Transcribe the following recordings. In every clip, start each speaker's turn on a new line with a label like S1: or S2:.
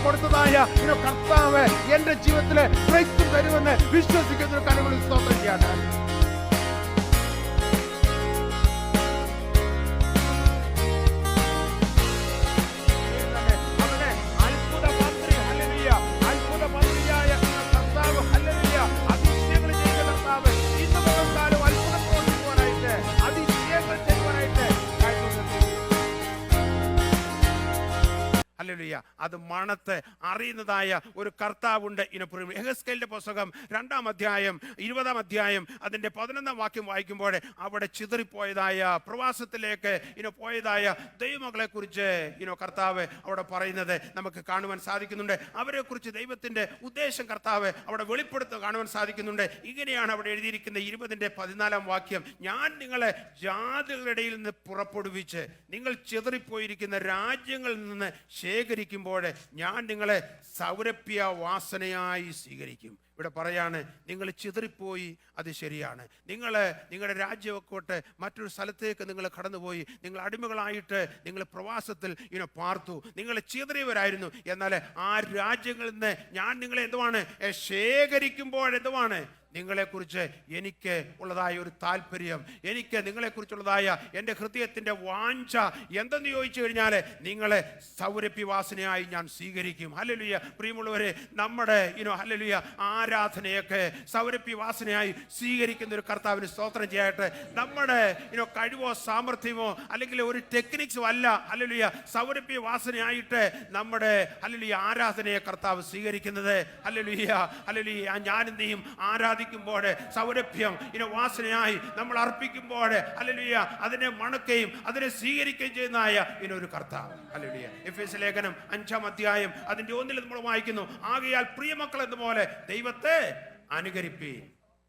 S1: കൊടുത്തതായ കർത്താവ് എന്റെ ജീവിതത്തിലെ ബ്രേക്ക് തരുമെന്ന് വിശ്വസിക്കുന്ന ഒരു കരങ്ങളിൽ സ്തോത്രം ചെയ്യാണ്. അത് മണത്ത് അറിയുന്നതായ ഒരു കർത്താവുണ്ട്. യെഹെസ്കേലിന്റെ പുസ്തകം 2-ാം അധ്യായം 20-ാം അധ്യായം അതിന്റെ 11-ാം വാക്യം വായിക്കുമ്പോൾ അവിടെ ചിതറിപ്പോയതായ പ്രവാസത്തിലേക്ക് പോയതായ ദൈവമക്കളെ കുറിച്ച് കർത്താവ് അവിടെ പറയുന്നത് നമുക്ക് കാണുവാൻ സാധിക്കുന്നുണ്ട്. അവരെ കുറിച്ച് ദൈവത്തിന്റെ ഉദ്ദേശം കർത്താവ് അവിടെ വെളിപ്പെടുത്തുക കാണുവാൻ സാധിക്കുന്നുണ്ട്. ഇങ്ങനെയാണ് അവിടെ എഴുതിയിരിക്കുന്ന 20-ന്റെ 14-ാം വാക്യം. ഞാൻ നിങ്ങളെ ജാതികളുടെ ഇടയിൽ നിന്ന് പുറപ്പെടുവിച്ച് നിങ്ങൾ ചിതറിപ്പോയിരിക്കുന്ന രാജ്യങ്ങളിൽ നിന്ന് ശേഖരിക്കുമ്പോൾ ഞാൻ നിങ്ങളെ സൗരഭ്യ വാസനയായി സ്വീകരിക്കും. ഇവിടെ പറയാണ്, നിങ്ങൾ ചിതറിപ്പോയി, അത് ശരിയാണ്. നിങ്ങളുടെ രാജ്യമൊക്കെ മറ്റൊരു സ്ഥലത്തേക്ക് നിങ്ങൾ കടന്നുപോയി, നിങ്ങൾ അടിമകളായിട്ട് നിങ്ങൾ പ്രവാസത്തിൽ പാർത്തു, നിങ്ങൾ ചിതറിയവരായിരുന്നു. എന്നാൽ ആ രാജ്യങ്ങളിൽ നിന്ന് ഞാൻ നിങ്ങളെ ശേഖരിക്കുമ്പോൾ നിങ്ങളെക്കുറിച്ച് എനിക്ക് ഉള്ളതായ ഒരു താല്പര്യം, എനിക്ക് നിങ്ങളെക്കുറിച്ചുള്ളതായ എൻ്റെ ഹൃദയത്തിൻ്റെ വാഞ്ച എന്തെന്ന് ചോദിച്ചു കഴിഞ്ഞാൽ നിങ്ങളെ സൗരഭ്യവാസനയായി ഞാൻ സ്വീകരിക്കും. ഹല്ലേലൂയ. പ്രിയമുള്ളവരെ, നമ്മുടെ ഹല്ലേലൂയ ആരാധനയൊക്കെ സൗരഭ്യവാസനയായി സ്വീകരിക്കുന്ന ഒരു കർത്താവിന് സ്തോത്രം ചെയ്യട്ടെ. നമ്മുടെ കഴിവോ സാമർഥ്യമോ അല്ലെങ്കിൽ ഒരു ടെക്നിക്സോ അല്ല ഹല്ലേലൂയ സൗരഭ്യവാസനയായിട്ട് നമ്മുടെ ഹല്ലേലൂയ ആരാധനയെ കർത്താവ് സ്വീകരിക്കുന്നത്. Hallelujah hallelujah. ഞാനും നീയും ആരാധിക്കുമ്പോൾ സൗരഭ്യം വാസനയായി നമ്മൾ അർപ്പിക്കുമ്പോൾ ഹല്ലേലൂയ അതിനെ മണക്കുകയും അതിനെ സ്വീകരിക്കുകയും ചെയ്യുന്നതായ ഒരു കർത്താവ്. ഹല്ലേലൂയ. എഫേസ്യ ലേഖനം 5-ാം അധ്യായം അതിന്റെ 1-ൽ നമ്മൾ വായിക്കുന്നു, ആകയാൽ പ്രിയമക്കൾ എന്നപോലെ ദൈവത്തെ അനുകരിപ്പീൻ.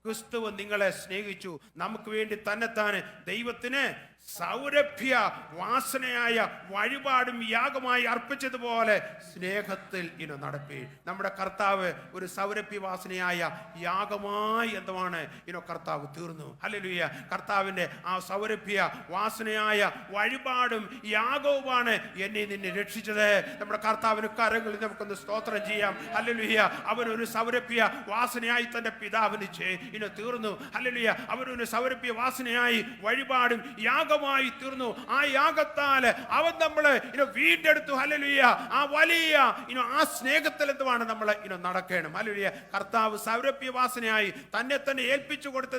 S1: ക്രിസ്തു നിങ്ങളെ സ്നേഹിച്ചു, നമുക്ക് വേണ്ടി തന്നെത്താൻ ദൈവത്തിന് സൗരഭ്യ വാസനയായ വഴിപാടും യാഗമായി അർപ്പിച്ചതുപോലെ സ്നേഹത്തിൽ നടപ്പി. നമ്മുടെ കർത്താവ് ഒരു സൗരഭ്യ വാസനയായ യാഗമായി കർത്താവ് തീർന്നു. ഹല്ലേലൂയ. കർത്താവിന്റെ ആ സൗരഭ്യ വാസനയായ വഴിപാടും യാഗവുമാണ് എന്നെ നിന്നെ രക്ഷിച്ചത്. നമ്മുടെ കർത്താവിന് കരങ്ങളിൽ നമുക്കൊന്ന് സ്തോത്രം ചെയ്യാം. ഹല്ലേലൂയ. അവനൊരു സൗരഭ്യ വാസനയായി തന്റെ പിതാവിന് തീർന്നു. ഹല്ലേലൂയ. അവനൊരു സൗരഭ്യ വാസനയായി വഴിപാടും യാഗ തീർന്നു. ആ യാഗത്താൽ അവൻ നമ്മളെ വീണ്ടെടുത്തു. ഹല്ലേലൂയ. ആ വലിയ ആ സ്നേഹത്തിൽ നമ്മൾ നടക്കണം. ഹല്ലേലൂയ. കർത്താവ് സൗരഭ്യവാസനയായി തന്നെ ഏൽപ്പിച്ചു കൊടുത്ത്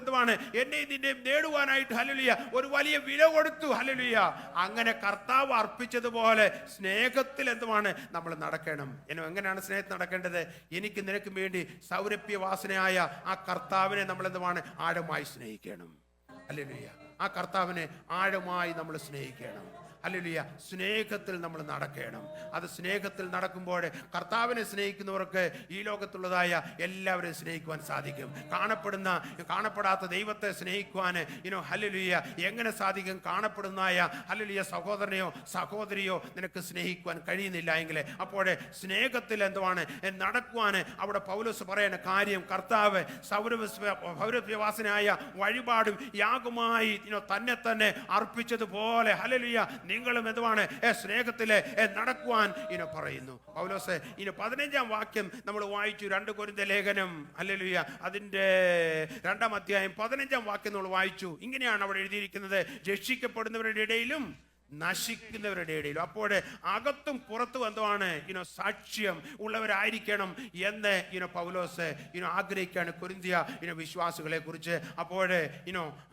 S1: എന്നെ നിന്നെയും നേടുവാനായിട്ട് ഹല്ലേലൂയ ഒരു വലിയ വില കൊടുത്തു. ഹല്ലേലൂയ. അങ്ങനെ കർത്താവ് അർപ്പിച്ചതുപോലെ സ്നേഹത്തിൽ നമ്മൾ നടക്കണം. എങ്ങനെയാണ് സ്നേഹത്തിൽ നടക്കേണ്ടത്? എനിക്ക് നിനക്കും വേണ്ടി സൗരഭ്യവാസനയായ ആ കർത്താവിനെ നമ്മൾ ആഴമായി സ്നേഹിക്കണം. ഹല്ലേലൂയ. ആ കർത്താവിനെ ആഴമായി നമ്മൾ സ്നേഹിക്കണം. ഹല്ലേലൂയ. സ്നേഹത്തിൽ നമ്മൾ നടക്കണം. അത് സ്നേഹത്തിൽ നടക്കുമ്പോൾ കർത്താവിനെ സ്നേഹിക്കുന്നവർക്ക് ഈ ലോകത്തുള്ളതായ എല്ലാവരെയും സ്നേഹിക്കുവാൻ സാധിക്കും. കാണപ്പെടാത്ത ദൈവത്തെ സ്നേഹിക്കുവാൻ ഹല്ലേലൂയ എങ്ങനെ സാധിക്കും? കാണപ്പെടുന്നതായ ഹല്ലേലൂയ സഹോദരനെയോ സഹോദരിയോ നിനക്ക് സ്നേഹിക്കുവാൻ കഴിയുന്നില്ല എങ്കിൽ അപ്പോൾ സ്നേഹത്തിൽ നടക്കുവാൻ അവിടെ പൗലോസ് പറയുന്ന കാര്യം, കർത്താവ് സൗരഭ്യവാസനായ വഴിപാടും യാഗമായി തന്നെ അർപ്പിച്ചതുപോലെ ഹല്ലേലൂയ നിങ്ങളും സ്നേഹത്തിലെ നടക്കുവാൻ പറയുന്നു. പൗലോസ് 15-ാം വാക്യം നമ്മൾ വായിച്ചു. 2 കൊരിന്ത്യർ ലേഖനം ഹല്ലേലൂയ അതിന്റെ 2-ാം അധ്യായം 15-ാം വാക്യം നമ്മൾ വായിച്ചു. ഇങ്ങനെയാണ് അവിടെ എഴുതിയിരിക്കുന്നത്, രക്ഷിക്കപ്പെടുന്നവരുടെ ഇടയിലും നശിക്കുന്നവരുടെ ഇടയിലും. അപ്പോൾ അകത്തും പുറത്തും സാക്ഷ്യം ഉള്ളവരായിരിക്കണം എന്ന് പൗലോസ് ആഗ്രഹിക്കുകയാണ് കൊരിന്ത്യ വിശ്വാസികളെ കുറിച്ച്. അപ്പോൾ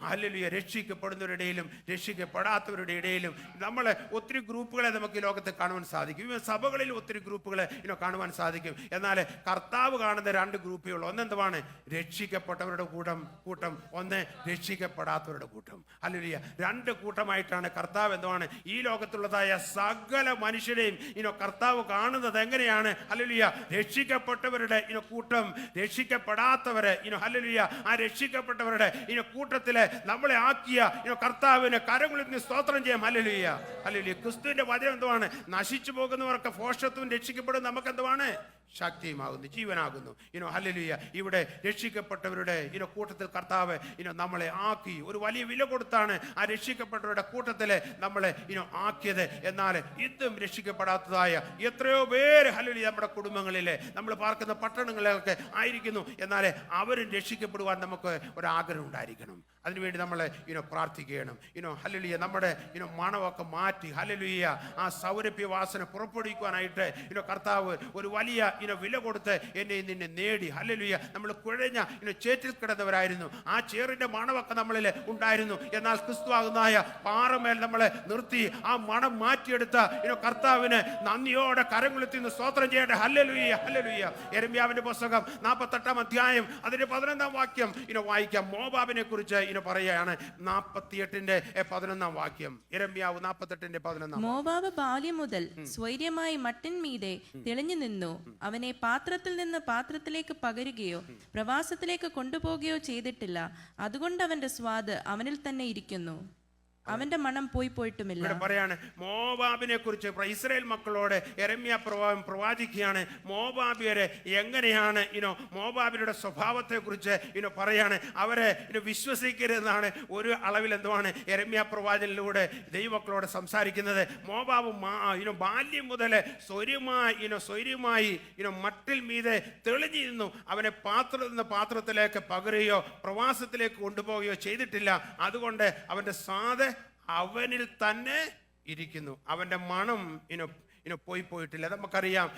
S1: ഹല്ലേലൂയ രക്ഷിക്കപ്പെടുന്നവരുടെ ഇടയിലും രക്ഷിക്കപ്പെടാത്തവരുടെ ഇടയിലും നമ്മൾ ഒത്തിരി ഗ്രൂപ്പുകളെ നമുക്ക് ഈ ലോകത്ത് കാണുവാൻ സാധിക്കും. സഭകളിൽ ഒത്തിരി ഗ്രൂപ്പുകളെ കാണുവാൻ സാധിക്കും. എന്നാൽ കർത്താവ് കാണുന്ന 2 ഗ്രൂപ്പേ ഉള്ളൂ. ഒന്ന് രക്ഷിക്കപ്പെട്ടവരുടെ കൂട്ടം, ഒന്ന് രക്ഷിക്കപ്പെടാത്തവരുടെ കൂട്ടം. ഹല്ലേലൂയ. 2 കൂട്ടമായിട്ടാണ് കർത്താവ് ഈ ലോകത്തുള്ളതായ സകല മനുഷ്യരെയും കർത്താവ് കാണുന്നത്. എങ്ങനെയാണ്? ഹല്ലേലൂയ. രക്ഷിക്കപ്പെട്ടവരുടെ കൂട്ടം, രക്ഷിക്കപ്പെടാത്തവരെ ഹല്ലേലൂയ ആ രക്ഷിക്കപ്പെട്ടവരുടെ കൂട്ടത്തില് നമ്മളെ ആക്കിയ കർത്താവിന് കരങ്ങളിൽ നിന്ന് സ്തോത്രം ചെയ്യാം. ഹല്ലേലൂയ. ഹല്ലേലൂയ. ക്രിസ്തുവിന്റെ വചനം നശിച്ചു പോകുന്നവർക്ക് ഭോഷത്വം രക്ഷിക്കപ്പെടും. നമുക്ക് ശക്തിയുമാകുന്നു, ജീവനാകുന്നു. ഹല്ലേലൂയ. ഇവിടെ രക്ഷിക്കപ്പെട്ടവരുടെ കൂട്ടത്തിൽ കർത്താവ് നമ്മളെ ആക്കി. ഒരു വലിയ വില കൊടുത്താണ് ആ രക്ഷിക്കപ്പെട്ടവരുടെ കൂട്ടത്തിൽ നമ്മളെ ആക്കിയത്. എന്നാൽ ഇതും രക്ഷിക്കപ്പെടാത്തതായ എത്രയോ പേര് ഹല്ലേലൂയ നമ്മുടെ കുടുംബങ്ങളിലെ നമ്മൾ പാർക്കുന്ന പട്ടണങ്ങളിലൊക്കെ ആയിരിക്കുന്നു. എന്നാൽ അവരും രക്ഷിക്കപ്പെടുവാൻ നമുക്ക് ഒരാഗ്രഹം ഉണ്ടായിരിക്കണം. അതിനുവേണ്ടി നമ്മൾ പ്രാർത്ഥിക്കണം. ഹല്ലേലൂയ. നമ്മുടെ മണമൊക്കെ മാറ്റി ഹല്ലേലൂയ ആ സൗരഭ്യവാസന പുറപ്പെടുവിക്കുവാനായിട്ട് കർത്താവ് ഒരു വലിയ വില കൊടുത്ത് എന്നെ നിന്നെ നേടി. ഹല്ലേലൂയ. നമ്മൾ കുഴഞ്ഞ ചേറ്റിൽ കിടന്നവരായിരുന്നു. ആ ചേറിന്റെ മണമൊക്കെ നമ്മളിൽ ഉണ്ടായിരുന്നു. എന്നാൽ ക്രിസ്തുവാകുന്നായ പാറമേൽ നമ്മളെ നിർത്തി ആ മണം മാറ്റിയെടുത്ത കർത്താവിന് നന്ദിയോടെ കരങ്ങളുത്തി സ്തോത്രം ചെയ്യട്ടെ. Hallelujah, hallelujah. യെരമ്യാവിന്റെ പുസ്തകം 48-ാം അധ്യായം അതിന്റെ 11-ാം വാക്യം വായിക്കാം. മോവാബിനെ കുറിച്ച് പറയുകയാണ്. 48-ന്റെ 11-ാം വാക്യം. യെരമ്യാവ് 48-ന്റെ 11.
S2: മോവാബ് ബാല്യം മുതൽ സ്വൈര്യമായി മട്ടിന്മീതെ തെളിഞ്ഞു നിന്നു. അവനെ പാത്രത്തിൽ നിന്ന് പാത്രത്തിലേക്ക് പകരുകയോ പ്രവാസത്തിലേക്ക് കൊണ്ടുപോകുകയോ ചെയ്തിട്ടില്ല. അതുകൊണ്ട് അവന്റെ സ്വാദ് അവനിൽ തന്നെ ഇരിക്കുന്നു, അവന്റെ മണം പോയിട്ടുമില്ല.
S1: പറയാണ് മോവാബിനെ കുറിച്ച് ഇസ്രായേൽ മക്കളോട് യെരമ്യാ പ്രവാചിക്കുകയാണ്. മോവാബിയരെ എങ്ങനെയാണ് മോവാബിയുടെ സ്വഭാവത്തെ കുറിച്ച് പറയാണ്. അവരെ വിശ്വസിക്കരുതെന്നാണ് ഒരു അളവിൽ എന്തുവാണ് യെരമ്യാ പ്രവാചകനിലൂടെ ദൈവമക്കളോട് സംസാരിക്കുന്നത്. മോവാബ് ബാല്യം മുതൽ സ്വൈര്യമായി മട്ടിൽ മീതെ തെളിഞ്ഞു നിന്നു. അവനെ പാത്രത്തിലേക്ക് പകരുകയോ പ്രവാസത്തിലേക്ക് കൊണ്ടുപോവുകയോ ചെയ്തിട്ടില്ല. അതുകൊണ്ട് അവന്റെ സ്വാദ് അവനിൽ തന്നെ ഇരിക്കുന്നു, അവന്റെ മണം പോയിട്ടില്ല. നമുക്കറിയാം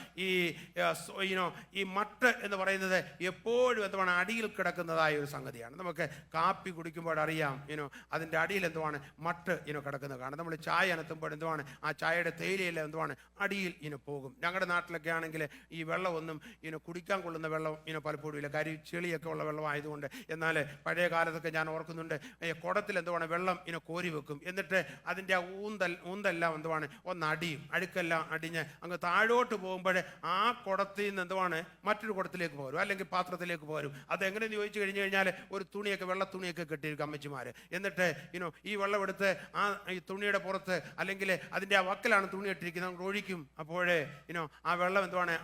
S1: ഈ മട്ട് എന്ന് പറയുന്നത് എപ്പോഴും എന്തുവാണ് അടിയിൽ കിടക്കുന്നതായ ഒരു സംഗതിയാണ്. നമുക്ക് കാപ്പി കുടിക്കുമ്പോൾ അറിയാം അതിൻ്റെ അടിയിൽ എന്തുവാണ് മട്ട് കിടക്കുന്നത് കാണാം. നമ്മൾ ചായ അനത്തുമ്പോൾ എന്തുവാണ് ആ ചായയുടെ തേയിലയിൽ എന്തുവാണ് അടിയിൽ പോകും. ഞങ്ങളുടെ നാട്ടിലൊക്കെ ആണെങ്കിൽ ഈ വെള്ളമൊന്നും കുടിക്കാൻ കൊള്ളുന്ന വെള്ളം പലപ്പോഴും ഇല്ല, കാര്യം ചെളിയൊക്കെ ഉള്ള വെള്ളമായതുകൊണ്ട്. എന്നാൽ പഴയ കാലത്തൊക്കെ ഞാൻ ഓർക്കുന്നുണ്ട്, കുടത്തിൽ എന്തുവാണ് വെള്ളം കോരി വെക്കും. എന്നിട്ട് അതിൻ്റെ ആ ഊന്തെല്ലാം എന്തുവാണ് ഒന്നടിയും, അഴുക്കെല്ലാം അടിഞ്ഞ് അങ്ങ് താഴോട്ട് പോകുമ്പോൾ ആ കുടത്തിൽ നിന്ന് എന്തുവാണ് മറ്റൊരു കുടത്തിലേക്ക് പോരും, അല്ലെങ്കിൽ പാത്രത്തിലേക്ക് പോരും. അതെങ്ങനെയെന്ന് ചോദിച്ചു കഴിഞ്ഞു കഴിഞ്ഞാൽ ഒരു തുണിയൊക്കെ വെള്ള തുണിയൊക്കെ കെട്ടിയിരിക്കും അമ്മച്ചിമാർ. എന്നിട്ട് ഈ വെള്ളം എടുത്ത് ഈ തുണിയുടെ പുറത്ത് അല്ലെങ്കിൽ അതിൻ്റെ ആ വക്കിലാണ് തുണി ഇട്ടിരിക്കുന്നത്, നമ്മൾ ഒഴിക്കും. അപ്പോഴേ ആ വെള്ളം എന്തുവാണ്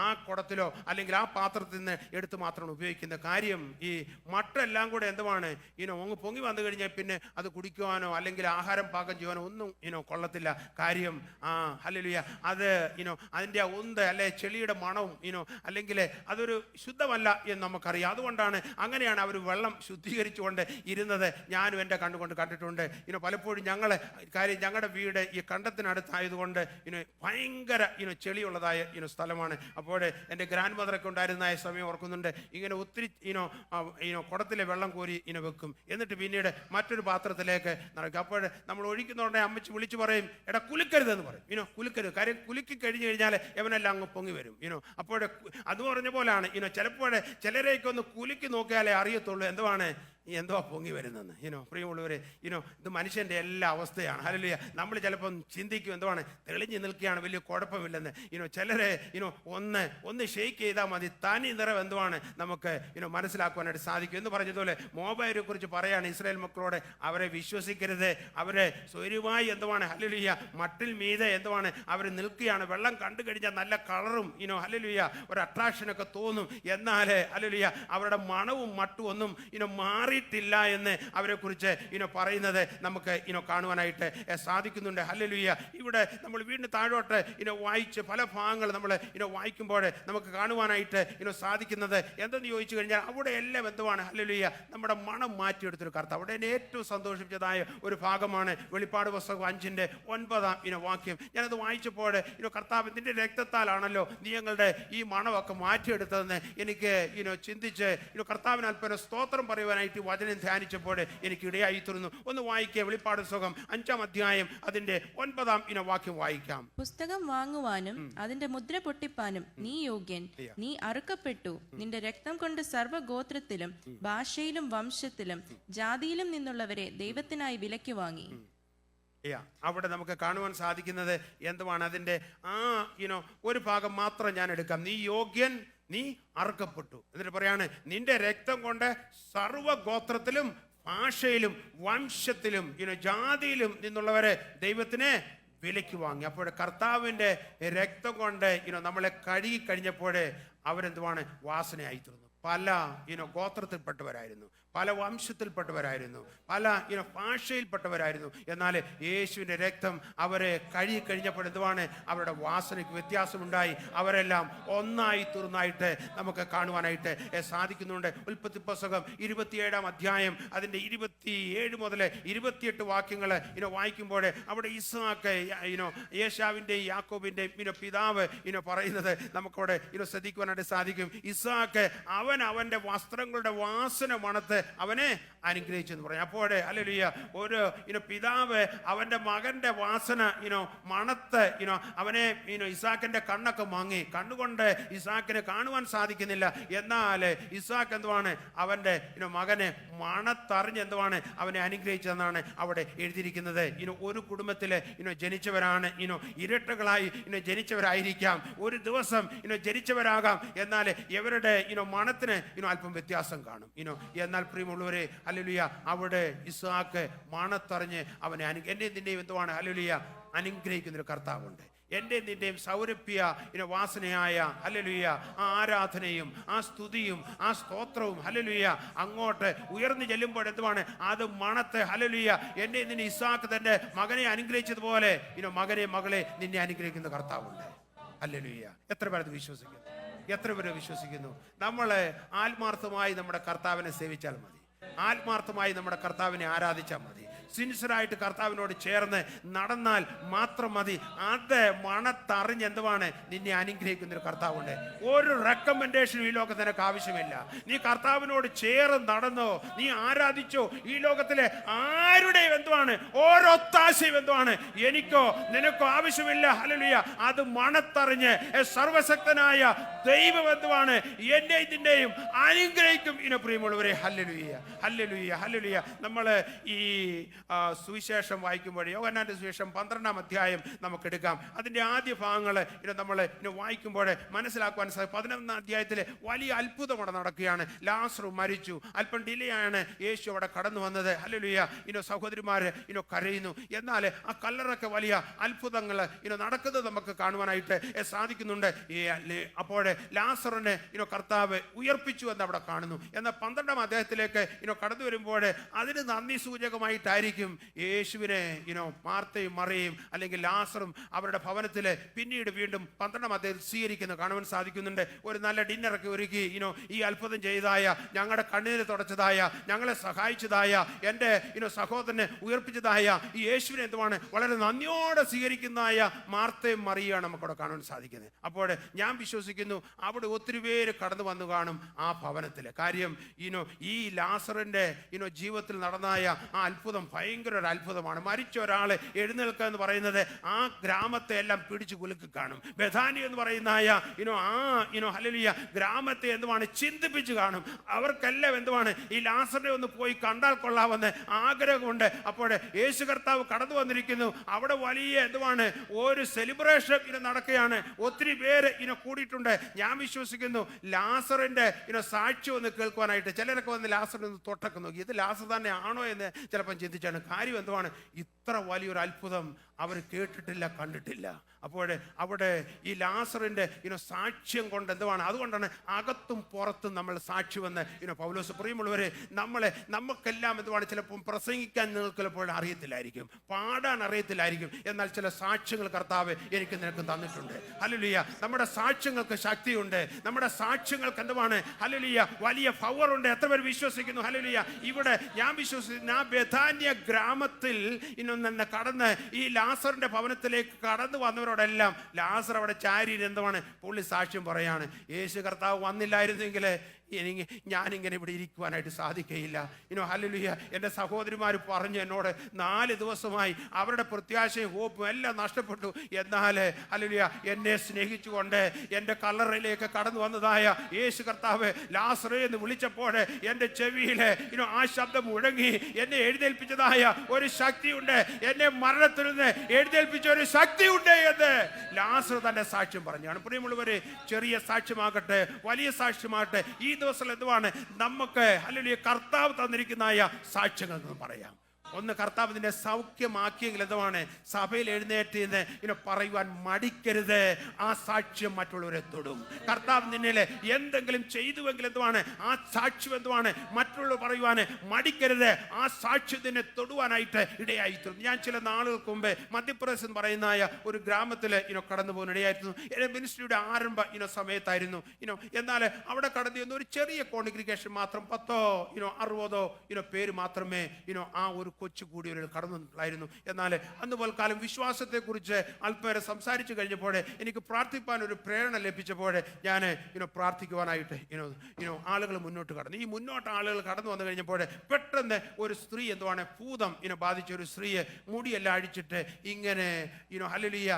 S1: ആ കുടത്തിലോ അല്ലെങ്കിൽ ആ പാത്രത്തിൽ നിന്ന് എടുത്ത് മാത്രമാണ് ഉപയോഗിക്കുന്നത്. കാര്യം ഈ മട്ടെല്ലാം കൂടെ എന്തുവാണ് അങ്ങ് പൊങ്ങി വന്നു കഴിഞ്ഞാൽ പിന്നെ അത് കുടിക്കുവാനോ അല്ലെങ്കിൽ ആഹാരം പാകം ചെയ്യുവാനോ ഒന്നും കൊള്ളത്തില്ല. കാര്യം ഹല്ലേലൂയ അത് അതിൻ്റെ ഉന്ത് അല്ലെ ചെളിയുടെ മണവും അല്ലെങ്കിൽ അതൊരു ശുദ്ധമല്ല എന്ന് നമുക്കറിയാം. അതുകൊണ്ടാണ് അങ്ങനെയാണ് അവർ വെള്ളം ശുദ്ധീകരിച്ചുകൊണ്ട് ഇരുന്നത്. ഞാനും എൻ്റെ കണ്ണുകൊണ്ട് കണ്ടിട്ടുണ്ട്. പലപ്പോഴും ഞങ്ങളുടെ വീട് ഈ കണ്ടത്തിനടുത്തായതുകൊണ്ട് ഭയങ്കര ചെളിയുള്ളതായ സ്ഥലമാണ്. അപ്പോൾ എൻ്റെ ഗ്രാൻഡ് മദറൊക്കെ ഉണ്ടായിരുന്ന സമയം ഓർക്കുന്നുണ്ട്. ഇങ്ങനെ ഒത്തിരി കുടത്തിലെ വെള്ളം കോരി വെക്കും. എന്നിട്ട് പിന്നീട് മറ്റൊരു പാത്രത്തിലേക്ക് നടക്കും. അപ്പോൾ നമ്മൾ ഒഴിക്കുന്നതുകൊണ്ട് അമ്മച്ചി വിളിച്ചു പറയും, എടാ കുലുക്കരുതെന്ന് പറയും. കുലുക്കരുത്, കാര്യം കുലുക്കി കഴിഞ്ഞു കഴിഞ്ഞാൽ എവനെല്ലാം അങ്ങ് പൊങ്ങി വരും. അപ്പോൾ അത് പറഞ്ഞ പോലാണ് ചിലപ്പോൾ ചിലരെയൊക്കെ ഒന്ന് കുലുക്കി നോക്കിയാലേ അറിയത്തുള്ളൂ എന്തുവാണ് എന്തുവാ പൊങ്ങി വരുന്നെന്ന്. പ്രിയമുള്ളവരെ ഇത് മനുഷ്യൻ്റെ എല്ലാ അവസ്ഥയാണ്. ഹല്ലേലൂയ. നമ്മൾ ചിലപ്പം ചിന്തിക്കും എന്തുവാണ് തെളിഞ്ഞു നിൽക്കുകയാണ്, വലിയ കുഴപ്പമില്ലെന്ന്. ചിലരെ ഒന്ന് ഷെയ്ക്ക് ചെയ്താൽ മതി, തനി നിറം എന്തുവാണ് നമുക്ക് മനസ്സിലാക്കുവാനായിട്ട് സാധിക്കും. എന്ന് പറഞ്ഞതുപോലെ മോബൈലിനെ കുറിച്ച് പറയാണ് ഇസ്രായേൽ മക്കളോട്, അവരെ വിശ്വസിക്കരുത്, അവരെ സ്വൈര്യമായി എന്തുവാണ് ഹല്ലേലൂയ മട്ടിൽ മീതെ എന്തുവാണ് അവർ നിൽക്കുകയാണ്. വെള്ളം കണ്ടു കഴിഞ്ഞാൽ നല്ല കളറും ഹല്ലേലൂയ ഒരു അട്രാക്ഷനൊക്കെ തോന്നും. എന്നാൽ ഹല്ലേലൂയ അവരുടെ മണവും മട്ടും ഒന്നും മാറിയിട്ടില്ല എന്ന് അവരെ കുറിച്ച് പറയുന്നത് നമുക്ക് കാണുവാനായിട്ട് സാധിക്കുന്നുണ്ട്. ഹല്ലേലൂയ. ഇവിടെ നമ്മൾ വീണ്ടും താഴോട്ട് വായിച്ച് പല ഭാഗങ്ങൾ നമ്മൾ വായിക്കുമ്പോൾ നമുക്ക് കാണുവാനായിട്ട് സാധിക്കുന്നത് എന്തെന്ന് ചോദിച്ചു കഴിഞ്ഞാൽ അവിടെ എല്ലാം എന്തുവാണ് ഹല്ലേലൂയ നമ്മുടെ മണം മാറ്റിയെടുത്തൊരു കർത്താവ്. അവിടെ എന്നെ ഏറ്റവും സന്തോഷിച്ചതായ ഒരു ഭാഗമാണ് വെളിപ്പാട് പുസ്തകം 5-ന്റെ 9-ാം വാക്യം. ഞാനത് വായിച്ചപ്പോൾ കർത്താവ് നിന്റെ രക്തത്താലാണല്ലോ നീ ഞങ്ങളുടെ ഈ മണമൊക്കെ മാറ്റിയെടുത്തതെന്ന് എനിക്ക് ചിന്തിച്ച് കർത്താവിന് അല്പന സ്തോത്രം പറയുവാനായിട്ട് വചനം ധ്യാനിച്ചപ്പോൾ എനിക്ക് ഇടയായി തീർന്നു. ഒന്ന് വായിക്കുക വെളിപ്പാട് പുസ്തകം 5-ാം അധ്യായം അതിന്റെ 9-ാം വാക്യം വായിക്കാം.
S2: പുസ്തകം വാങ്ങുവാനും അതിന്റെ മുദ്ര പൊട്ടിപ്പാനും നീ യോഗ്യൻ, നീ അറുക്കപ്പെട്ടു, നിന്റെ രക്തം കൊണ്ട് സർവ്വഗോത്രത്തിലും ഭാഷയിലും വംശത്തിലും ജാതിയിലും നിന്നുള്ളവരെ ദൈവത്തിനായി വിലയ്ക്ക് വാങ്ങി.
S1: അവിടെ നമുക്ക് കാണുവാൻ സാധിക്കുന്നത് എന്തുവാണ് അതിന്റെ ഒരു ഭാഗം മാത്രം ഞാൻ എടുക്കാം. നീ യോഗ്യൻ, നീ അറുക്കപ്പെട്ടു. എന്നിട്ട് പറയാണ് നിന്റെ രക്തം കൊണ്ട് സർവ്വഗോത്രത്തിലും ഭാഷയിലും വംശത്തിലും ജാതിയിലും നിന്നുള്ളവരെ ദൈവത്തിന് വിലയ്ക്ക് വാങ്ങി. അപ്പോൾ കർത്താവിൻ്റെ രക്തം കൊണ്ട് നമ്മളെ കഴുകി കഴിഞ്ഞപ്പോൾ അവരെന്തുവാണ് വാസനയായി തീർന്നു. പല ഗോത്രത്തിൽപ്പെട്ടവരായിരുന്നു, പല വംശത്തിൽപ്പെട്ടവരായിരുന്നു, പല ഭാഷയിൽപ്പെട്ടവരായിരുന്നു. എന്നാൽ യേശുവിൻ്റെ രക്തം അവരെ കഴുകി കഴിഞ്ഞപ്പോൾ എന്തുവാണ് അവരുടെ വാസനയ്ക്ക് വ്യത്യാസമുണ്ടായി. അവരെല്ലാം ഒന്നായി തീർന്നായിട്ട് നമുക്ക് കാണുവാനായിട്ട് സാധിക്കുന്നുണ്ട്. ഉൽപ്പത്തി പുസ്തകം 27-ാം അധ്യായം അതിൻ്റെ 27 മുതൽ 28 വാക്യങ്ങൾ വായിക്കുമ്പോൾ അവിടെ ഇസ്ഹാക്ക് യേശാവിൻ്റെയും യാക്കോബിൻ്റെയും പിതാവ് പറയുന്നത് നമുക്കവിടെ ശ്രദ്ധിക്കുവാനായിട്ട് സാധിക്കും. ഇസ്ഹാക്ക് അവൻ്റെ വസ്ത്രങ്ങളുടെ വാസന മണത്ത് അവനെ അനുഗ്രഹിച്ചു എന്ന് പറയും. അപ്പോൾ ഹല്ലേലൂയ, ഒരു പിതാവ് അവൻ്റെ മകൻ്റെ വാസന മണത്ത് അവനെ ഇസാക്കിൻ്റെ കണ്ണൊക്കെ മങ്ങി, കണ്ണുകൊണ്ട് ഇസാക്കിനെ കാണുവാൻ സാധിക്കുന്നില്ല. എന്നാൽ ഇസാക്ക് എന്തുവാണ് അവൻ്റെ മകനെ മണത്തറിഞ്ഞ് എന്തുവാണ് അവനെ അനുഗ്രഹിച്ചതെന്നാണ് അവിടെ എഴുതിയിരിക്കുന്നത്. ഒരു കുടുംബത്തിൽ ജനിച്ചവരാണ്, ഇരട്ടകളായി ജനിച്ചവരായിരിക്കാം, ഒരു ദിവസം ജനിച്ചവരാകാം. എന്നാൽ ഇവരുടെ മണത്തിന് അല്പം വ്യത്യാസം കാണും. എന്നാൽ പ്രിയമുള്ളവരെ, ഹല്ലേലൂയ, അവിടെ ഇസ്ഹാക്ക് മണത്തറിഞ്ഞ് അവനെ എൻ്റെയും നിന്റെയും എന്തുവാണ് ഹല്ലേലൂയ അനുഗ്രഹിക്കുന്നൊരു കർത്താവുണ്ട്. എൻ്റെ നിന്റെയും സൗരഭ്യ വാസനയായ ഹല്ലേലൂയ ആ ആരാധനയും ആ സ്തുതിയും ആ സ്തോത്രവും ഹല്ലേലൂയ അങ്ങോട്ട് ഉയർന്നു ചെല്ലുമ്പോൾ എന്തുവാണ് അത് മണത്ത് ഹല്ലേലൂയ എൻ്റെ നിന്നെ ഇസ്ഹാക്ക് തൻ്റെ മകനെ അനുഗ്രഹിച്ചതുപോലെ മകനെ മകളെ നിന്നെ അനുഗ്രഹിക്കുന്ന കർത്താവുണ്ട്. ഹല്ലേലൂയ. എത്ര പേരത് വിശ്വസിക്കുന്നു? എത്ര പേര് വിശ്വസിക്കുന്നു? നമ്മൾ ആത്മാർത്ഥമായി നമ്മുടെ കർത്താവിനെ സേവിച്ചാൽ മതി, ആത്മാർത്ഥമായി നമ്മുടെ കർത്താവിനെ ആരാധിച്ചാൽ മതി, സിൻസിയറായിട്ട് കർത്താവിനോട് ചേർന്ന് നടന്നാൽ മാത്രം മതി. അത് മണത്തറിഞ്ഞ് എന്തുവാണ് നിന്നെ അനുഗ്രഹിക്കുന്നൊരു കർത്താവുണ്ട്. ഒരു റെക്കമെൻഡേഷനും ഈ ലോകത്ത് നിനക്ക് ആവശ്യമില്ല. നീ കർത്താവിനോട് ചേർന്ന് നടന്നോ, നീ ആരാധിച്ചോ, ഈ ലോകത്തിലെ ആരുടെയും എന്തുവാണ് ഓരോത്താശയും എന്തുവാണ് എനിക്കോ നിനക്കോ ആവശ്യമില്ല. ഹല്ലേലൂയ. അത് മണത്തറിഞ്ഞ് സർവശക്തനായ ദൈവം എന്തുവാണ് എന്നെ ഇതിൻ്റെയും അനുഗ്രഹിക്കും. പ്രിയമുള്ളവരെ, ഹല്ലേലൂയ, ഹല്ലേലൂയ, ഹല്ലേലൂയ. നമ്മൾ ഈ സുവിശേഷം വായിക്കുമ്പോൾ യോഹന്നാന്റെ സുവിശേഷം 12-ാം അധ്യായം നമുക്ക് എടുക്കാം. അതിൻ്റെ ആദ്യ ഭാഗങ്ങൾ നമ്മൾ വായിക്കുമ്പോൾ മനസ്സിലാക്കുവാൻ സാധിക്കും. 11-ാം അധ്യായത്തിൽ വലിയ അത്ഭുതം അവിടെ നടക്കുകയാണ്. ലാസർ മരിച്ചു. അല്പം ഡിലേ ആണ് യേശു അവിടെ കടന്നു വന്നത്. ഹല്ലേലൂയ. സഹോദരിമാർ കരയുന്നു. എന്നാൽ ആ കല്ലറൊക്കെ വലിയ അത്ഭുതങ്ങൾ നടക്കുന്നത് നമുക്ക് കാണുവാനായിട്ട് സാധിക്കുന്നുണ്ട്. അപ്പോൾ ലാസറിനെ കർത്താവ് ഉയർപ്പിച്ചു എന്ന് അവിടെ കാണുന്നു. എന്നാൽ 12-ാം അധ്യായത്തിലേക്ക് കടന്നു വരുമ്പോൾ അതിന് നന്ദി സൂചകമായിട്ടായിരിക്കും യേശുവിനെ മാർത്തയും മറിയയും അല്ലെങ്കിൽ ലാസറും അവരുടെ ഭവനത്തിൽ പിന്നീട് വീണ്ടും 12-ാം അധ്യായത്തിൽ സ്വീകരിക്കുന്നു കാണുവാൻ സാധിക്കുന്നുണ്ട്. ഒരു നല്ല ഡിന്നറൊക്കെ ഒരുക്കി ഈ അത്ഭുതം ചെയ്തതായ, ഞങ്ങളുടെ കണ്ണീര് തുടച്ചതായ, ഞങ്ങളെ സഹായിച്ചതായ, എൻ്റെ സഹോദരനെ ഉയർപ്പിച്ചതായ ഈ യേശുവിനെ എന്തുവാണ് വളരെ നന്ദിയോടെ സ്വീകരിക്കുന്നതായ മാർത്തയും മറിയാണ് നമുക്കവിടെ കാണുവാൻ സാധിക്കുന്നത്. അപ്പോൾ ഞാൻ വിശ്വസിക്കുന്നു അവിടെ ഒത്തിരി പേര് കടന്നു വന്നു കാണും ആ ഭവനത്തിൽ. കാര്യം ഈ ലാസറിൻ്റെ ജീവിതത്തിൽ നടന്നതായ ആ അത്ഭുതം ഭയങ്കര ഒരു അത്ഭുതമാണ്. മരിച്ച ഒരാൾ എഴുന്നേൽക്കുക എന്ന് പറയുന്നത് ആ ഗ്രാമത്തെ എല്ലാം പിടിച്ചു കുലുക്കി കാണും. ബഥാനി എന്ന് പറയുന്ന ഹല്ലേലൂയ ഗ്രാമത്തെ എന്തുവാണ് ചിന്തിപ്പിച്ച് കാണും. അവർക്കെല്ലാം എന്തുവാണ് ഈ ലാസറിനെ ഒന്ന് പോയി കണ്ടാൽ കൊള്ളാമെന്ന് ആഗ്രഹമുണ്ട്. അപ്പോൾ യേശു കർത്താവ് കടന്നു വന്നിരിക്കുന്നു. അവിടെ വലിയ എന്തുവാണ് ഒരു സെലിബ്രേഷൻ നടക്കുകയാണ്. ഒത്തിരി പേര് കൂടിയിട്ടുണ്ട്. ഞാൻ വിശ്വസിക്കുന്നു ലാസറിന്റെ സാക്ഷ്യം ഒന്ന് കേൾക്കുവാനായിട്ട് ചിലരൊക്കെ വന്ന് ലാസറിനെ ഒന്ന് തൊട്ടൊക്കെ നോക്കി, ഇത് ലാസർ തന്നെ ആണോ എന്ന് ചിലപ്പം ചിന്തിച്ചാണ്. കാര്യം എന്തുവാണ് ഇത്ര വലിയൊരു അത്ഭുതം അവർ കേട്ടിട്ടില്ല, കണ്ടിട്ടില്ല. അപ്പോൾ അവിടെ ഈ ലാസറിൻ്റെ സാക്ഷ്യം കൊണ്ട് എന്തുവാണ്, അതുകൊണ്ടാണ് അകത്തും പുറത്തും നമ്മൾ സാക്ഷ്യമെന്ന് പൗലോസ് പ്രിയമുള്ളവരെ നമുക്കെല്ലാം എന്തുവാണ് ചിലപ്പം പ്രസംഗിക്കാൻ നിങ്ങൾക്ക് ചിലപ്പോൾ അറിയത്തില്ലായിരിക്കും, പാടാൻ അറിയത്തില്ലായിരിക്കും. എന്നാൽ ചില സാക്ഷ്യങ്ങൾ കർത്താവ് എനിക്ക് നിനക്ക് തന്നിട്ടുണ്ട്. ഹല്ലേലൂയ. നമ്മുടെ സാക്ഷ്യങ്ങൾക്ക് ശക്തിയുണ്ട്. നമ്മുടെ സാക്ഷ്യങ്ങൾക്ക് എന്തുവാണ് ഹല്ലേലൂയ വലിയ പവർ ഉണ്ട്. എത്ര പേർ വിശ്വസിക്കുന്നു? ഹല്ലേലൂയ. ഇവിടെ ഞാൻ വിശ്വസിക്കുന്നു ആ ബെഥാന്യ ഗ്രാമത്തിൽ തന്നെ കടന്ന് ഈ ലാസറിന്റെ ഭവനത്തിലേക്ക് കടന്നു വന്നവരോടെല്ലാം ലാസർ അവിടെ ചാരി എന്തുവാണ് പുള്ളി സാക്ഷ്യം പറയാണ്, യേശു കർത്താവ് വന്നില്ലായിരുന്നെങ്കിൽ ഞാനിങ്ങനെ ഇവിടെ ഇരിക്കുവാനായിട്ട് സാധിക്കുകയില്ല. ഹല്ലേലൂയ. എൻ്റെ സഹോദരിമാർ പറഞ്ഞു എന്നോട് 4 ദിവസമായി അവരുടെ പ്രത്യാശയും ഹോപ്പും എല്ലാം നഷ്ടപ്പെട്ടു. എന്നാൽ ഹല്ലേലൂയ എന്നെ സ്നേഹിച്ചുകൊണ്ട് എൻ്റെ കല്ലറയിലേക്ക് കടന്നു വന്നതായ യേശു കർത്താവ് ലാസറേ എന്ന് വിളിച്ചപ്പോൾ എൻ്റെ ചെവിയിൽ ആ ശബ്ദം മുഴങ്ങി. എന്നെ എഴുന്നേൽപ്പിച്ചതായ ഒരു ശക്തിയുണ്ട്, എന്നെ മരണത്തിൽ നിന്ന് എഴുന്നേൽപ്പിച്ച ഒരു ശക്തിയുണ്ട് എന്ന് ലാസർ തൻ്റെ സാക്ഷ്യം പറഞ്ഞാണ്. പ്രിയമുള്ളവരെ, ചെറിയ സാക്ഷ്യമാകട്ടെ വലിയ സാക്ഷ്യമാകട്ടെ, ഈ ദിവസം എന്തുവാണ് നമുക്ക് ഹല്ലേലൂയ കർത്താവ് തന്നിരിക്കുന്നതായ സാക്ഷ്യങ്ങൾ എന്ന് പറയാം. ഒന്ന് കർത്താവ് നിന്നെ സൗഖ്യമാക്കിയെങ്കിൽ എന്തുവാണ് സഭയിൽ എഴുന്നേറ്റ് പറയുവാൻ മടിക്കരുത്. ആ സാക്ഷ്യം മറ്റുള്ളവരെ തൊടും. കർത്താവ് നിന്നെ എന്തെങ്കിലും ചെയ്തുവെങ്കിൽ എന്തുവാണ് ആ സാക്ഷ്യം എന്തുവാണ് മറ്റുള്ളവർ പറയുവാൻ മടിക്കരുത്. ആ സാക്ഷ്യത്തിനെ തൊടുവാനായിട്ട് ഇടയായിത്തീർന്നു. ഞാൻ ചില നാളുകൾക്ക് മുമ്പ് മധ്യപ്രദേശ് എന്ന് പറയുന്ന ഒരു ഗ്രാമത്തിൽ കടന്നു പോകുന്ന ഇടയായിരുന്നു. എൻ്റെ മിനിസ്ട്രിയുടെ ആരംഭ സമയത്തായിരുന്നു. എന്നാൽ അവിടെ കടന്നു വന്ന ഒരു ചെറിയ കോൺഗ്രിഗേഷൻ മാത്രം 10-60 പേര് മാത്രമേ ആ ഒരു കൊച്ചു കൂടിയൊരു കടന്നിട്ടുണ്ടായിരുന്നു. എന്നാൽ അന്ന് പോൽക്കാലം വിശ്വാസത്തെക്കുറിച്ച് അല്പേരെ സംസാരിച്ചു കഴിഞ്ഞപ്പോൾ എനിക്ക് പ്രാർത്ഥിപ്പാൻ ഒരു പ്രേരണ ലഭിച്ചപ്പോൾ ഞാൻ പ്രാർത്ഥിക്കുവാനായിട്ട് ആളുകൾ മുന്നോട്ട് കടന്നു. ഈ മുന്നോട്ട് ആളുകൾ കടന്നു വന്നു കഴിഞ്ഞപ്പോൾ പെട്ടെന്ന് ഒരു സ്ത്രീ എന്തുവാണ് ഭൂതം ബാധിച്ച ഒരു സ്ത്രീയെ മുടിയെല്ലാം അഴിച്ചിട്ട് ഇങ്ങനെ ഹല്ലേലൂയ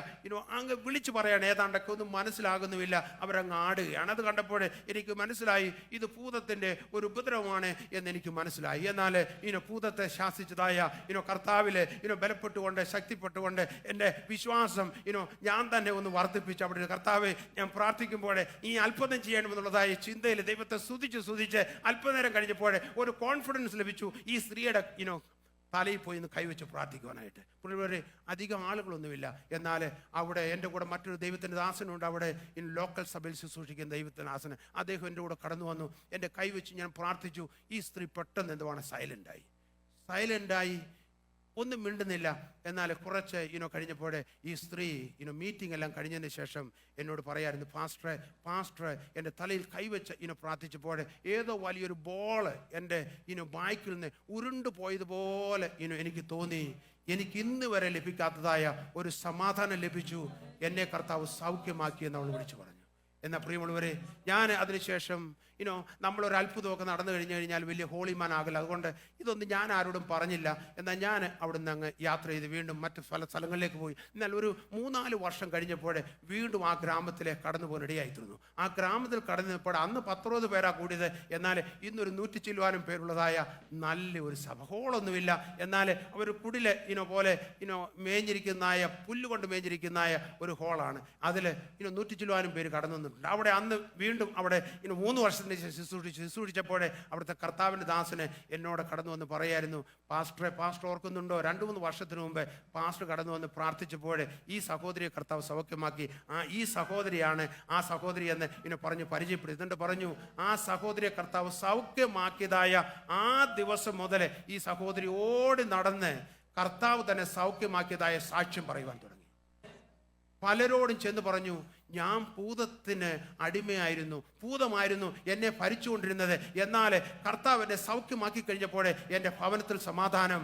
S1: അങ്ങ് വിളിച്ചു പറയാണ്. ഏതാണ്ടൊക്കെ ഒന്നും മനസ്സിലാകുന്നുമില്ല. അവരങ്ങ് ആടുകയാണ്. അത് കണ്ടപ്പോൾ എനിക്ക് മനസ്സിലായി ഇത് ഭൂതത്തിൻ്റെ ഒരു ഉപദ്രവമാണ് എന്നെനിക്ക് മനസ്സിലായി. എന്നാൽ ഭൂതത്തെ ശാസിച്ചതായ കർത്താവില് ബലപ്പെട്ടുകൊണ്ട് ശക്തിപ്പെട്ടുകൊണ്ട് എൻ്റെ വിശ്വാസം ഞാൻ തന്നെ ഒന്ന് വർദ്ധിപ്പിച്ചു. അവിടെ കർത്താവ് ഞാൻ പ്രാർത്ഥിക്കുമ്പോൾ ഈ അത്ഭുതം ചെയ്യണമെന്നുള്ളതായ ചിന്തയിൽ ദൈവത്തെ സ്തുതിച്ച് അല്പനേരം കഴിഞ്ഞപ്പോൾ ഒരു കോൺഫിഡൻസ് ലഭിച്ചു. ഈ സ്ത്രീയുടെ തലയിൽ പോയി ഒന്ന് കൈവച്ച് പ്രാർത്ഥിക്കുവാനായിട്ട്. പുള്ളിവരെ അധികം ആളുകളൊന്നുമില്ല. എന്നാൽ അവിടെ എൻ്റെ കൂടെ മറ്റൊരു ദൈവത്തിൻ്റെ ദാസനുണ്ട്. അവിടെ ലോക്കൽ സഭയിൽ ശുശ്രൂഷിക്കുന്ന ദൈവത്തിൻ്റെ ദാസന്. അദ്ദേഹം എൻ്റെ കൂടെ കടന്നു വന്നു. എൻ്റെ കൈവച്ച് ഞാൻ പ്രാർത്ഥിച്ചു. ഈ സ്ത്രീ പെട്ടെന്ന് എന്തുവാണ് സൈലൻ്റായി ഒന്നും മിണ്ടുന്നില്ല. എന്നാൽ കുറച്ച് കഴിഞ്ഞപ്പോൾ ഈ സ്ത്രീ മീറ്റിംഗ് എല്ലാം കഴിഞ്ഞതിന് ശേഷം എന്നോട് പറയായിരുന്നു, പാസ്റ്റർ എൻ്റെ തലയിൽ കൈവച്ച് പ്രാർത്ഥിച്ചപ്പോൾ ഏതോ വലിയൊരു ബോള് എൻ്റെ ബാക്കിൽ നിന്ന് ഉരുണ്ടു പോയതുപോലെ എനിക്ക് തോന്നി. എനിക്ക് ഇന്ന് വരെ ലഭിക്കാത്തതായ ഒരു സമാധാനം ലഭിച്ചു. എന്നെ കർത്താവ് സൗഖ്യമാക്കിയെന്ന് അവൾ വിളിച്ചു പറഞ്ഞു. എന്നാൽ പ്രിയമുള്ളവരെ, ഞാൻ അതിനുശേഷം നമ്മളൊരു അത്ഭുതമൊക്കെ നടന്നു കഴിഞ്ഞാൽ വലിയ ഹോളിമാൻ ആകില്ല. അതുകൊണ്ട് ഇതൊന്നും ഞാൻ ആരോടും പറഞ്ഞില്ല. എന്നാൽ ഞാൻ അവിടുന്ന് അങ്ങ് യാത്ര ചെയ്ത് വീണ്ടും മറ്റ് പല സ്ഥലങ്ങളിലേക്ക് പോയി. എന്നാൽ ഒരു 3-4 വർഷം കഴിഞ്ഞപ്പോൾ വീണ്ടും ആ ഗ്രാമത്തിലേക്ക് കടന്നു പോകാൻ ഇടയായിത്തീർന്നു. ആ ഗ്രാമത്തിൽ കടന്നപ്പോൾ അന്ന് 10-20 പേരാ കൂടിയത്. എന്നാൽ ഇന്നൊരു 100 ചില്ലുവാനും പേരുള്ളതായ നല്ല ഒരു സഭ. ഹോളൊന്നുമില്ല. എന്നാൽ അവർ കുടില് പോലെ മേഞ്ഞിരിക്കുന്നതായ പുല്ലുകൊണ്ട് മേഞ്ഞിരിക്കുന്നതായ ഒരു ഹോളാണ്. അതിൽ 100 ചില്ലുവാനും പേര് കടന്നു വന്നിട്ടുണ്ട്. അവിടെ അന്ന് വീണ്ടും അവിടെ 3 വർഷത്തിന് ശുശ്രൂഷിച്ചപ്പോൾ അവിടുത്തെ കർത്താവിൻ്റെ ദാസന് എന്നോട് കടന്നു വന്ന് പറയായിരുന്നു, പാസ്റ്റർ ഓർക്കുന്നുണ്ടോ 2-3 വർഷത്തിന് മുമ്പ് പാസ്റ്റർ കടന്നു വന്ന് പ്രാർത്ഥിച്ചപ്പോൾ ഈ സഹോദരിയെ കർത്താവ് സൗഖ്യമാക്കി. ഈ സഹോദരിയാണ് ആ സഹോദരി എന്ന് പറഞ്ഞ് പരിചയപ്പെടുത്തി. എന്നിട്ട് പറഞ്ഞു, ആ സഹോദരിയെ കർത്താവ് സൗഖ്യമാക്കിയതായ ആ ദിവസം മുതൽ ഈ സഹോദരി ഓടി നടന്ന് കർത്താവ് തന്നെ സൗഖ്യമാക്കിയതായ സാക്ഷ്യം പറയുവാൻ തുടങ്ങി. പലരോടും ചെന്ന് പറഞ്ഞു, ഞാൻ ഭൂതത്തിന് അടിമയായിരുന്നു, ഭൂതമായിരുന്നു എന്നെ ഭരിച്ചുകൊണ്ടിരുന്നത്. എന്നാൽ കർത്താവ് എന്നെ സൗഖ്യമാക്കി കഴിഞ്ഞപ്പോൾ എൻ്റെ ഭവനത്തിൽ സമാധാനം,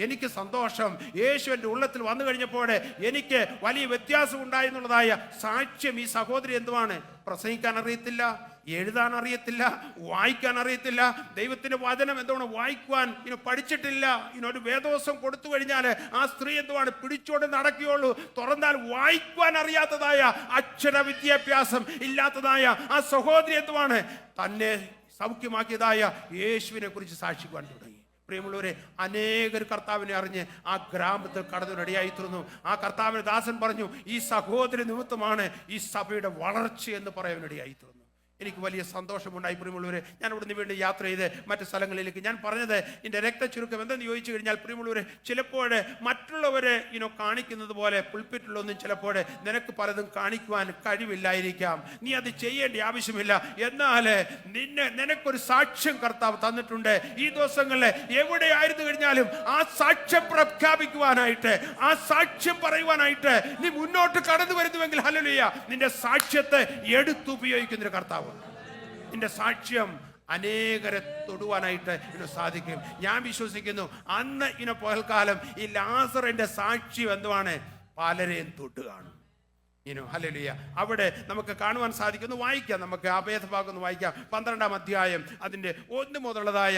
S1: എനിക്ക് സന്തോഷം. യേശു എൻ്റെ ഉള്ളത്തിൽ വന്നു കഴിഞ്ഞപ്പോൾ എനിക്ക് വലിയ വ്യത്യാസം ഉണ്ടായെന്നുള്ളതായ സാക്ഷ്യം ഈ സഹോദരി എന്തുവാണ് പ്രസംഗിക്കാൻ അറിയത്തില്ല, എഴുതാൻ അറിയത്തില്ല, വായിക്കാൻ അറിയത്തില്ല. ദൈവത്തിന്റെ വചനം എന്താണ് വായിക്കുവാൻ പഠിച്ചിട്ടില്ല. ഒരു വേദോസം കൊടുത്തു കഴിഞ്ഞാൽ ആ സ്ത്രീ എന്തുവാണ് പിടിച്ചോണ്ട് നടക്കുകയുള്ളൂ. തുറന്നാൽ വായിക്കുവാൻ അറിയാത്തതായ അക്ഷര വിദ്യാഭ്യാസം ഇല്ലാത്തതായ ആ സഹോദരി എന്തുവാണ് തന്നെ സൗഖ്യമാക്കിയതായ യേശുവിനെ കുറിച്ച് സാക്ഷിക്കുവാൻ തുടങ്ങി. പ്രിയമുള്ളവരെ, അനേകർ കർത്താവിനെ അറിഞ്ഞ് ആ ഗ്രാമത്തിൽ കടന്നു റെഡിയായിത്തീർന്നു. ആ കർത്താവിന്റെ ദാസൻ പറഞ്ഞു, ഈ സഹോദരി നിമിത്തമാണ് ഈ സഭയുടെ വളർച്ച എന്ന് പറയാനിടയായിത്തീർന്നു. എനിക്ക് വലിയ സന്തോഷമുണ്ടായി. പ്രിയമുള്ളവരെ, ഞാൻ ഇവിടുന്ന് വീണ്ടും യാത്ര ചെയ്ത് മറ്റു സ്ഥലങ്ങളിലേക്ക്. ഞാൻ പറഞ്ഞത് എൻ്റെ രക്തചുരുക്കം എന്തെന്ന് ചോദിച്ചു കഴിഞ്ഞാൽ, പ്രിയമുള്ളവരെ, ചിലപ്പോൾ മറ്റുള്ളവരെ കാണിക്കുന്നത് പോലെ പുൾപിറ്റിലൊന്നും ചിലപ്പോൾ നിനക്ക് പലതും കാണിക്കുവാൻ കഴിവില്ലായിരിക്കാം. നീ അത് ചെയ്യേണ്ട ആവശ്യമില്ല. എന്നാൽ നിനക്കൊരു സാക്ഷ്യം കർത്താവ് തന്നിട്ടുണ്ട്. ഈ ദിവസങ്ങളിൽ എവിടെയായിരുന്നു കഴിഞ്ഞാലും ആ സാക്ഷ്യം പ്രഖ്യാപിക്കുവാനായിട്ട്, ആ സാക്ഷ്യം പറയുവാനായിട്ട് നീ മുന്നോട്ട് കടന്നു വരുന്നുവെങ്കിൽ ഹല്ലേലൂയ, നിന്റെ സാക്ഷ്യത്തെ എടുത്തുപയോഗിക്കുന്നൊരു കർത്താവ്. നിന്റെ സാക്ഷ്യം അനേകരെ തൊടുവാനായിട്ട് സാധിക്കും. ഞാൻ വിശ്വസിക്കുന്നു അന്ന് പകൽക്കാലം ഈ ലാസറിന്റെ സാക്ഷ്യം എന്തുവാണ് പലരെയും തൊട്ട് കാണും. ഹല്ലേലൂയ. അവിടെ നമുക്ക് കാണുവാൻ സാധിക്കുന്നു. വായിക്കാം, നമുക്ക് ആ ഭേദഭാഗം ഒന്ന് വായിക്കാം. 12-ാം അധ്യായം അതിന്റെ 1 മുതലുള്ളതായ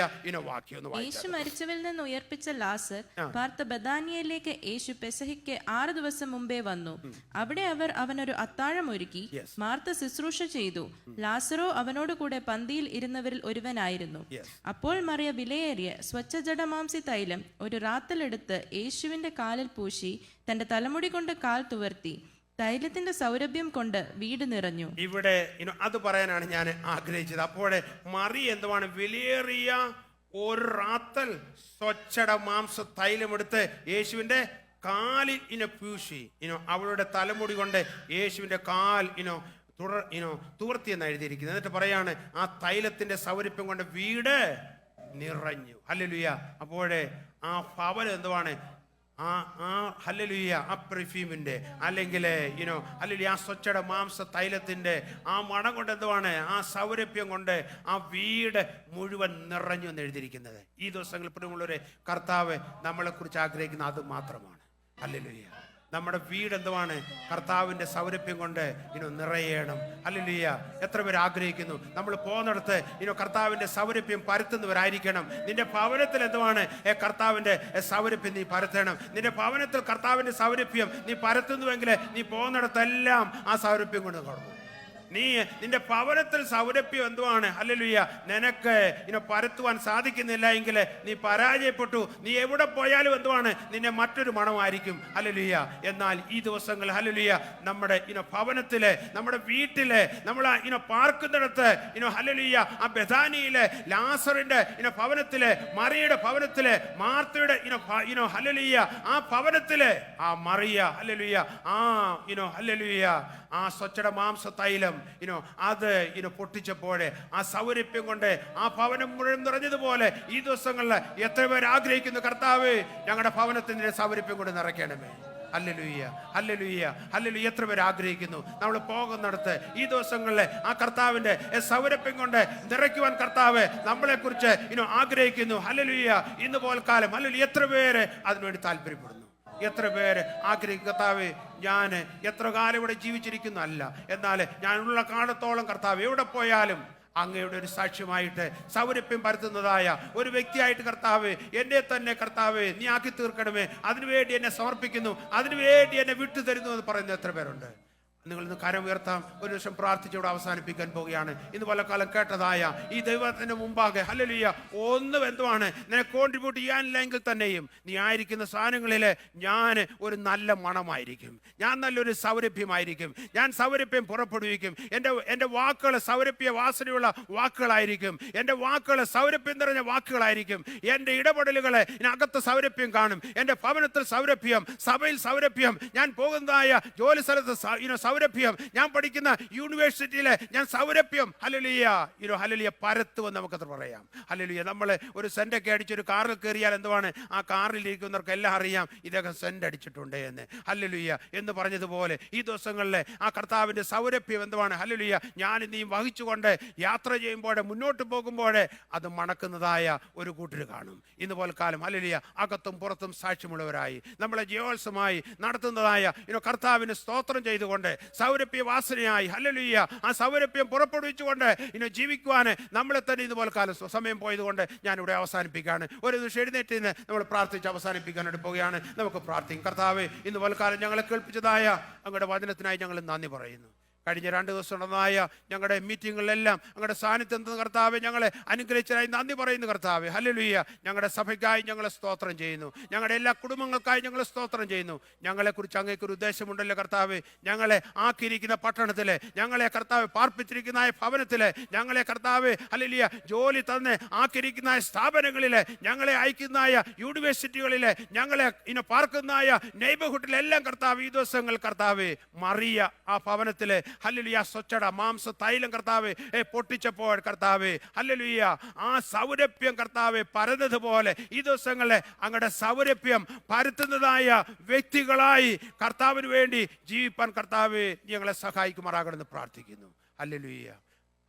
S1: വാക്യം ഒന്ന് വായിക്കാം.
S2: യേശു മരിച്ചവരിൽ നിന്ന് ഉയർപ്പിച്ച ലാസർ പാർത്ത ബഥാനിയയിലേക്ക് യേശു പെസഹയ്ക്ക് 6 ദിവസം മുമ്പേ വന്നു. അവിടെ അവർ അവനൊരു അത്താഴം ഒരുക്കി. മാർത്ത ശുശ്രൂഷ ചെയ്തു. ലാസറോ അവനോട് കൂടെ പന്തിയിൽ ഇരുന്നവരിൽ ഒരുവനായിരുന്നു. അപ്പോൾ മറിയ വിലയേറിയ സ്വച്ഛജടമാംസി തൈലം ഒരു റാത്തലെടുത്ത് യേശുവിന്റെ കാലിൽ പൂശി തന്റെ തലമുടി കൊണ്ട് കാൽ തുവർത്തി. തൈലത്തിന്റെ സൗരഭ്യം കൊണ്ട് വീട് നിറഞ്ഞു.
S1: ഇവിടെ അത് പറയാനാണ് ഞാൻ ആഗ്രഹിച്ചത്. അപ്പോൾ മറിയ എന്തുവാണ് വിലയേറിയ ഒരു റാത്തൽ സ്വച്ഛട മാംസ തൈലമെടുത്ത് യേശുവിൻ്റെ കാലിൽ പൂശി അവളുടെ തലമുടി കൊണ്ട് യേശുവിൻ്റെ കാൽ തുവർത്തി എന്ന് എഴുതിയിരിക്കുന്നത്. എന്നിട്ട് പറയാണ് ആ തൈലത്തിന്റെ സൗരഭ്യം കൊണ്ട് വീട് നിറഞ്ഞു. ഹല്ലേലൂയ. അപ്പോഴേ ആ ഭവനം എന്തുവാണ്? ഹല്ലേലൂയ, ആ പെർഫ്യൂമിന്റെ അല്ലെങ്കിൽ ഹല്ലേലൂയ ആ സ്വച്ഛട മാംസ തൈലത്തിന്റെ ആ മണം കൊണ്ട് എന്തുവാണ്? ആ സൗരഭ്യം കൊണ്ട് ആ വീട് മുഴുവൻ നിറഞ്ഞു എന്ന് എഴുതിയിരിക്കുന്നത്. ഈ ദിവസങ്ങളിൽ പ്രിയമുള്ളവരെ, കർത്താവ് നമ്മളെ കുറിച്ച് ആഗ്രഹിക്കുന്ന അത് മാത്രമാണ്. ഹല്ലേലൂയ. നമ്മുടെ വീട് എന്തുവാണ്? കർത്താവിന്റെ സൗരഭ്യം കൊണ്ട് നിറയണം. ഹല്ലേലൂയ. എത്ര പേര് ആഗ്രഹിക്കുന്നു നമ്മൾ പോകുന്നിടത്ത് കർത്താവിന്റെ സൗരഭ്യം പരത്തുന്നവരായിരിക്കണം. നിന്റെ ഭവനത്തിൽ എന്തുവാണ്? കർത്താവിന്റെ സൗരഭ്യം നീ പരത്തണം. നിന്റെ ഭവനത്തിൽ കർത്താവിന്റെ സൗരഭ്യം നീ പരത്തുന്നുവെങ്കിൽ നീ പോകുന്നിടത്തെല്ലാം ആ സൗരഭ്യം കൊണ്ട് കാണും. നിന്റെ ഭവനത്തിൽ സൗരഭ്യം എന്തുവാണ്? ഹല്ലേലൂയ. നിനക്ക് പരത്തുവാൻ സാധിക്കുന്നില്ല എങ്കിൽ നീ പരാജയപ്പെട്ടു. നീ എവിടെ പോയാലും എന്തുവാണ്? നിന്നെ മറ്റൊരു മണമായിരിക്കും. ഹല്ലേലൂയ. എന്നാൽ ഈ ദിവസങ്ങൾ ഹല്ലേലൂയ നമ്മുടെ ഭവനത്തിലെ, നമ്മുടെ വീട്ടിലെ, നമ്മൾ പാർക്കുന്നിടത്ത് ഹല്ലേലൂയ ആ ബെഥാനിയിലെ ലാസറിന്റെ ഭവനത്തിലെ, മറിയയുടെ ഭവനത്തിലെ, മാർത്തയുടെ ഹല്ലേലൂയ ആ ഭവനത്തിലെ ആ മറിയ ഹല്ലേലൂയ ഹല്ലേലൂയ ആ സ്വച്ഛട മാംസ തൈലം അത് പൊട്ടിച്ചപ്പോഴേ ആ സൗരഭ്യം കൊണ്ട് ആ ഭവനം മുഴുവൻ നിറഞ്ഞതുപോലെ ഈ ദിവസങ്ങളിൽ എത്ര പേർ ആഗ്രഹിക്കുന്നു? കർത്താവ് ഞങ്ങളുടെ ഭവനത്തിന്റെ സൗരഭ്യം കൊണ്ട് നിറയ്ക്കണമേ. Hallelujah, hallelujah, hallelujah. എത്ര പേർ ആഗ്രഹിക്കുന്നു നമ്മൾ പോകുന്നിടത്ത് ഈ ദിവസങ്ങളിൽ ആ കർത്താവിന്റെ സൗരഭ്യം കൊണ്ട് നിറയ്ക്കുവാൻ കർത്താവ് നമ്മളെ കുറിച്ച് ആഗ്രഹിക്കുന്നു. ഹല്ലേലൂയ. ഇന്ന് പോൽക്കാലം ഹല്ലേലൂയ. എത്ര പേര് അതിനുവേണ്ടി താല്പര്യപ്പെടുന്നു? എത്ര പേര് ആഗ്രഹിക്കും? കർത്താവ് ഞാൻ എത്ര കാലം ഇവിടെ ജീവിച്ചിരിക്കുന്നു അല്ല, എന്നാൽ ഞാനുള്ള കാലത്തോളം കർത്താവ് എവിടെ പോയാലും അങ്ങയുടെ ഒരു സാക്ഷ്യമായിട്ട് സൗരഭ്യം പരത്തുന്നതായ ഒരു വ്യക്തിയായിട്ട് കർത്താവ് എന്നെ തന്നെ കർത്താവ് നീ ആക്കി തീർക്കണമേ. അതിനുവേണ്ടി എന്നെ സമർപ്പിക്കുന്നു, അതിനുവേണ്ടി എന്നെ വിട്ടു തരുന്നു എന്ന് പറയുന്ന എത്ര പേരുണ്ട്? നിങ്ങൾ ഇന്ന് കരം ഉയർത്താം. ഒരു നിമിഷം പ്രാർത്ഥിച്ചോടെ അവസാനിപ്പിക്കാൻ പോവുകയാണ്. ഇന്ന് പലകാലം കേട്ടതായ ഈ ദൈവത്തിന് മുമ്പാകെ ഹല്ലേലൂയ ഒന്നും എന്തുവാണ് നിനക്ക് കോൺട്രിബ്യൂട്ട് ചെയ്യാനില്ലെങ്കിൽ തന്നെയും നീ ആയിരിക്കുന്ന സാധനങ്ങളിൽ ഞാൻ ഒരു നല്ല മണമായിരിക്കും, ഞാൻ നല്ലൊരു സൗരഭ്യമായിരിക്കും, ഞാൻ സൗരഭ്യം പുറപ്പെടുവിക്കും. എൻ്റെ വാക്കുകൾ സൗരഭ്യ വാസനയുള്ള വാക്കുകളായിരിക്കും, എൻ്റെ വാക്കുകൾ സൗരഭ്യം നിറഞ്ഞ വാക്കുകളായിരിക്കും. എൻ്റെ ഇടപെടലുകൾ ഇതിനകത്ത് സൗരഭ്യം കാണും. എൻ്റെ ഭവനത്തിൽ സൗരഭ്യം, സഭയിൽ സൗരഭ്യം, ഞാൻ പോകുന്നതായ ജോലി സ്ഥലത്ത് സൗരഭ്യം, ഞാൻ പഠിക്കുന്ന യൂണിവേഴ്സിറ്റിയിലെ ഞാൻ സൗരഭ്യം ഹല്ലേലൂയ ഹല്ലേലൂയ പരത്തുവെന്ന് നമുക്കത് പറയാം. ഹല്ലേലൂയ. നമ്മൾ ഒരു സെന്റൊക്കെ അടിച്ചൊരു കാറിൽ കയറിയാൽ എന്തുവാണ്? ആ കാറിൽ ഇരിക്കുന്നവർക്ക് എല്ലാം അറിയാം ഇതൊക്കെ സെന്റ് അടിച്ചിട്ടുണ്ട് എന്ന്. ഹല്ലേലൂയ എന്ന് പറഞ്ഞതുപോലെ ഈ ദിവസങ്ങളിൽ ആ കർത്താവിന്റെ സൗരഭ്യം എന്തുവാണ്? ഹല്ലേലൂയ ഞാൻ നീ വഹിച്ചുകൊണ്ട് യാത്ര ചെയ്യുമ്പോൾ, മുന്നോട്ട് പോകുമ്പോൾ അത് മണക്കുന്നതായ ഒരു കൂട്ടർ കാണും. ഇന്ന് പോൽക്കാലം ഹല്ലേലൂയ അകത്തും പുറത്തും സാക്ഷ്യമുള്ളവരായി നമ്മളെ ജയോത്സവമായി നടത്തുന്നതായ കർത്താവിന് സ്തോത്രം ചെയ്തുകൊണ്ട് സൗരഭ്യ വാസനയായി ഹല്ലേലൂയ ആ സൗരഭ്യം പുറപ്പെടുവിച്ചുകൊണ്ട് ജീവിക്കുവാൻ നമ്മളെ തന്നെ ഇതുപോലെ കാലം സമയം പോയതുകൊണ്ട് ഞാനിവിടെ അവസാനിപ്പിക്കുകയാണ്. ഒരു ദിവസം എഴുന്നേറ്റ് നമ്മൾ പ്രാർത്ഥിച്ച് അവസാനിപ്പിക്കാനായിട്ട് പോവുകയാണ്. നമുക്ക് പ്രാർത്ഥിക്കും. കർത്താവേ, ഇന്ന് പോലെ കാലം ഞങ്ങളെ കേൾപ്പിച്ചതായ അങ്ങയുടെ വചനത്തിനായി ഞങ്ങൾ നന്ദി പറയുന്നു. കഴിഞ്ഞ 2 ദിവസം നടന്നതായ ഞങ്ങളുടെ മീറ്റിങ്ങുകളിലെല്ലാം അങ്ങയുടെ സാന്നിധ്യം കർത്താവെ ഞങ്ങളെ അനുഗ്രഹിച്ചതായി നന്ദി പറയുന്നു. കർത്താവെ ഹല്ലേലൂയ. ഞങ്ങളുടെ സഭയ്ക്കായി ഞങ്ങളെ സ്തോത്രം ചെയ്യുന്നു. ഞങ്ങളുടെ എല്ലാ കുടുംബങ്ങൾക്കായി ഞങ്ങൾ സ്തോത്രം ചെയ്യുന്നു. ഞങ്ങളെക്കുറിച്ച് അങ്ങേക്കൊരു ഉദ്ദേശമുണ്ടല്ലോ കർത്താവെ. ഞങ്ങളെ ആക്കിയിരിക്കുന്ന പട്ടണത്തിലെ, ഞങ്ങളെ കർത്താവ് പാർപ്പിച്ചിരിക്കുന്ന ഭവനത്തിലെ, ഞങ്ങളെ കർത്താവ് ഹല്ലേലൂയ ജോലി തന്നെ ആക്കിയിരിക്കുന്ന സ്ഥാപനങ്ങളിലെ, ഞങ്ങളെ അയക്കുന്നതായ യൂണിവേഴ്സിറ്റികളിലെ, ഞങ്ങളെ പാർക്കുന്നതായ നെയ്ബർഹുഡിലെല്ലാം കർത്താവ് ഈ ദിവസങ്ങൾ കർത്താവെ മറിയ ആ ഭവനത്തിലെ ഹല്ലേലൂയ സ്വച്ഛട മാംസ തൈലം കർത്താവേ പൊട്ടിച്ചപ്പോൾ കർത്താവേ ഹല്ലേലൂയ ആ സൗരഭ്യം കർത്താവേ പരന്നതുപോലെ ഈ ദിവസങ്ങളിലെ അങ്ങയുടെ സൗരഭ്യം പരത്തുന്നതായ വ്യക്തികളായി കർത്താവിന് വേണ്ടി ജീവിപ്പാൻ കർത്താവേ ഞങ്ങളെ സഹായിക്കുമാറാകണമെന്ന് പ്രാർത്ഥിക്കുന്നു. ഹല്ലേലൂയ.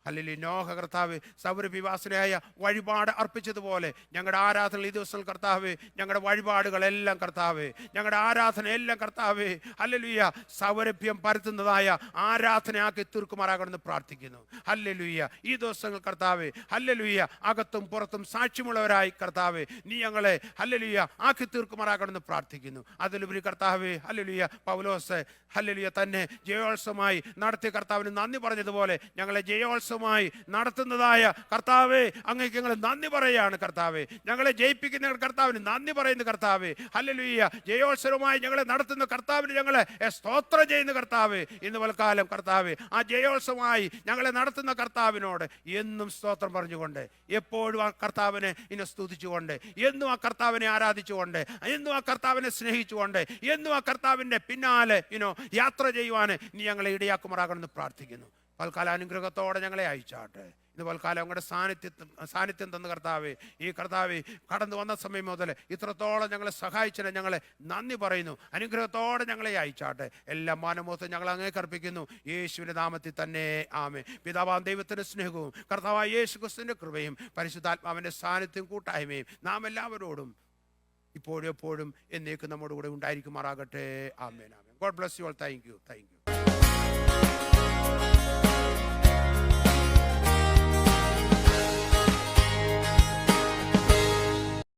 S1: ഹല്ലേലൂയ. നോഹ കർത്താവ് സൗരഭ്യവാസനയായ വഴിപാട് അർപ്പിച്ചതുപോലെ ഞങ്ങളുടെ ആരാധന ഈ ദിവസം കർത്താവ് ഞങ്ങളുടെ വഴിപാടുകളെല്ലാം കർത്താവ് ഞങ്ങളുടെ ആരാധന എല്ലാം കർത്താവ് ഹല്ലേലൂയ സൗരഭ്യം പരത്തുന്നതായ ആരാധനയാക്കി തീർക്കുമാറാകണമെന്ന് പ്രാർത്ഥിക്കുന്നു. ഹല്ലേലൂയ. ഈ ദിവസങ്ങൾ കർത്താവ് ഹല്ലേലൂയ അകത്തും പുറത്തും സാക്ഷ്യമുള്ളവരായി കർത്താവ് നീ ഞങ്ങളെ ഹല്ലേലൂയ ആക്കി തീർക്കുമാറാകണമെന്ന് പ്രാർത്ഥിക്കുന്നു. അതിലുപരി കർത്താവ് ഹല്ലേലൂയ പൗലോസ് ഹല്ലേലൂയ തന്നെ ജയോത്സവമായി നടത്തിയ കർത്താവിന് നന്ദി പറഞ്ഞതുപോലെ ഞങ്ങളെ ജയോത്സവ ജയോത്സവമായി നടത്തുന്നതായ കർത്താവേ, അങ്ങേക്ക് ഞങ്ങൾ നന്ദി പറയുകയാണ് കർത്താവേ. ഞങ്ങളെ ജയിപ്പിക്കുന്ന കർത്താവിന് നന്ദി പറയുന്ന കർത്താവേ. ഹല്ലേലൂയ. ജയോത്സവമായി ഞങ്ങളെ നടത്തുന്ന കർത്താവിന് ഞങ്ങളെ സ്തോത്രം ചെയ്യുന്ന കർത്താവേ. ഇന്ന് പൽക്കാലം കർത്താവേ, ആ ജയോത്സവമായി ഞങ്ങളെ നടത്തുന്ന കർത്താവിനോട് എന്നും സ്തോത്രം പറഞ്ഞുകൊണ്ട്, എപ്പോഴും ആ കർത്താവിനെ ഇനി സ്തുതിച്ചുകൊണ്ട്, എന്നും ആ കർത്താവിനെ ആരാധിച്ചുകൊണ്ട്, എന്നും ആ കർത്താവിനെ സ്നേഹിച്ചുകൊണ്ട്, എന്നും ആ കർത്താവിൻ്റെ പിന്നാലെ യാത്ര ചെയ്യുവാൻ നീ ഞങ്ങളെ ഇടയാക്കുമാറാകണമെന്ന് പ്രാർത്ഥിക്കുന്നു. പൽക്കാല അനുഗ്രഹത്തോടെ ഞങ്ങളെ അയച്ചാട്ടെ. ഇന്ന് പൽക്കാലം അങ്ങയുടെ സാന്നിധ്യം തന്ന കർത്താവേ, ഈ കർത്താവേ കടന്നു വന്ന സമയം മുതൽ ഇത്രത്തോളം ഞങ്ങളെ സഹായിച്ചതിന് ഞങ്ങളെ നന്ദി പറയുന്നു. അനുഗ്രഹത്തോടെ ഞങ്ങളെ അയച്ചാട്ടെ. എല്ലാ മാനമോഹത്തും ഞങ്ങൾ അങ്ങേക്ക് അർപ്പിക്കുന്നു, യേശുവിൻ്റെ നാമത്തിൽ തന്നെ. ആമേൻ. പിതാവാം ദൈവത്തിൻ്റെ സ്നേഹവും കർത്താവായ യേശു ക്രിസ്തുവിൻ്റെ കൃപയും പരിശുദ്ധാത്മാവിൻ്റെ സാന്നിധ്യം കൂട്ടായ്മയും നാം എല്ലാവരോടും ഇപ്പോഴും എപ്പോഴും എന്നേക്കും നമ്മോട് കൂടെ ഉണ്ടായിരിക്കുമാറാകട്ടെ. ആമേൻ. ആമേൻ. God bless you all. Thank U.